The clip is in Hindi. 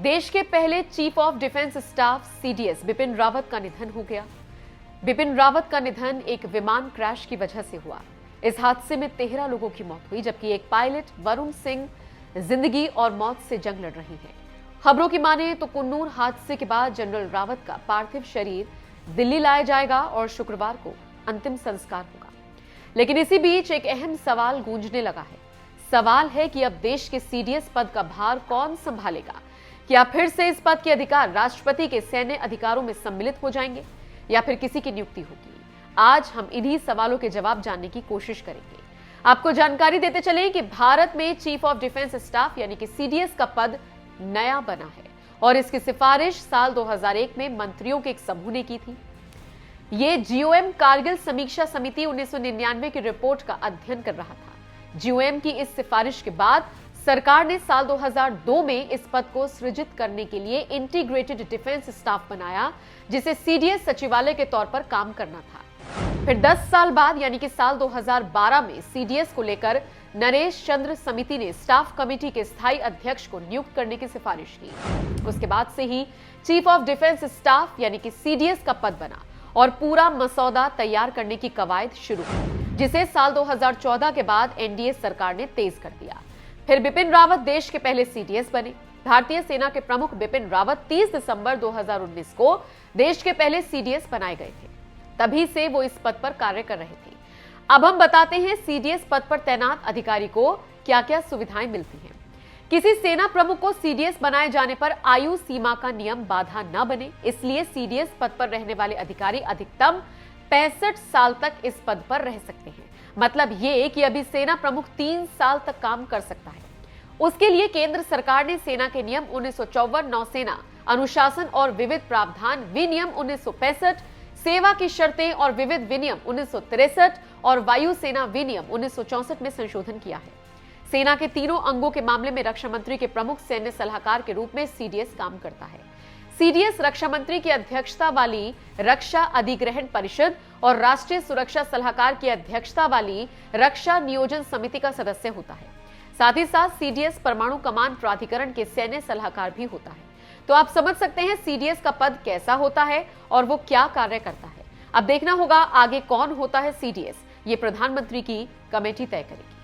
देश के पहले chief of defence staff CDS Bipin Rawat का निधन हो गया। बिपिन रावत का निधन एक विमान क्रैश की वजह से हुआ। इस हादसे में 13 लोगों की मौत हुई, जबकि एक पायलट वरुण सिंह जिंदगी और मौत से जंग लड़ रही हैं। खबरों की माने तो कुन्नूर हादसे के बाद जनरल रावत का पार्थिव शरीर दिल्ली लाया जाएगा और शुक्रवार को अंतिम संस्कार होगा। लेकिन इसी बीच एक अहम सवाल गूंजने लगा है। सवाल है कि अब देश के सीडीएस पद का भार कौन संभालेगा? क्या फिर से इस पद के अधिकार राष्ट्रपति के सैन्य अधिकारों में सम्मिलित हो जाएंगे या फिर किसी की नियुक्ति होगी? आज हम इन्हीं सवालों के जवाब जानने की कोशिश करेंगे। आपको जानकारी देते चलें कि भारत में चीफ ऑफ डिफेंस स्टाफ यानी कि सीडीएस का पद नया बना है और इसकी सिफारिश साल 2001 में मंत्रियों के एक समूह ने की थी। ये जीओएम कारगिल समीक्षा समिति 1999 की रिपोर्ट का अध्ययन कर रहा था। जीओएम की इस सिफारिश के बाद सरकार ने साल 2002 में इस पद को सृजित करने के लिए इंटीग्रेटेड डिफेंस स्टाफ बनाया, जिसे सीडीएस सचिवालय के तौर पर काम करना था। फिर 10 साल बाद यानी कि साल 2012 में सीडीएस को लेकर नरेश चंद्र समिति ने स्टाफ कमेटी के स्थायी अध्यक्ष को नियुक्त करने की सिफारिश की। उसके बाद से ही चीफ ऑफ डिफेंस स्टाफ यानी कि सीडीएस का पद बना और पूरा मसौदा तैयार करने की कवायद शुरू हुई, जिसे साल 2014 के बाद एनडीए सरकार ने तेज कर दिया। फिर बिपिन रावत देश के पहले सीडीएस बने। भारतीय सेना के प्रमुख बिपिन रावत 30 दिसंबर 2019 को देश के पहले सीडीएस बनाए गए थे। तभी से वो इस पद पर कार्य कर रहे थे। अब हम बताते हैं सीडीएस पद पर तैनात अधिकारी को क्या-क्या सुविधाएं मिलती हैं। किसी सेना प्रमुख को सीडीएस बनाए जाने पर आयु सीमा का नियम बाधा न बने, इसलिए सीडीएस पद पर रहने वाले अधिकारी अधिकतम 65 साल तक इस पद पर रह सकते हैं। मतलब ये कि अभी सेना प्रमुख 3 साल तक काम कर सकता है। उसके लिए केंद्र सरकार ने सेना के नियम 1954, नौसेना अनुशासन और विविध प्रावधान विनियम 1965, सेवा की शर्तें और विविध विनियम 1963 और वायुसेना विनियम 1964 में संशोधन किया है। सेना के तीनों अंगों के मामले में रक्षा मंत्री के प्रमुख सैन्य सलाहकार के रूप में सीडीएस काम करता है। सीडीएस रक्षा मंत्री की अध्यक्षता वाली रक्षा अधिग्रहण परिषद और राष्ट्रीय सुरक्षा सलाहकार की अध्यक्षता वाली रक्षा नियोजन समिति का सदस्य होता है। साथ ही साथ सीडीएस परमाणु कमान प्राधिकरण के सैन्य सलाहकार भी होता है। तो आप समझ सकते हैं सीडीएस का पद कैसा होता है और वो क्या कार्य करता है। अब देखना होगा आगे कौन होता है सीडीएस, ये प्रधानमंत्री की कमेटी तय करेगी।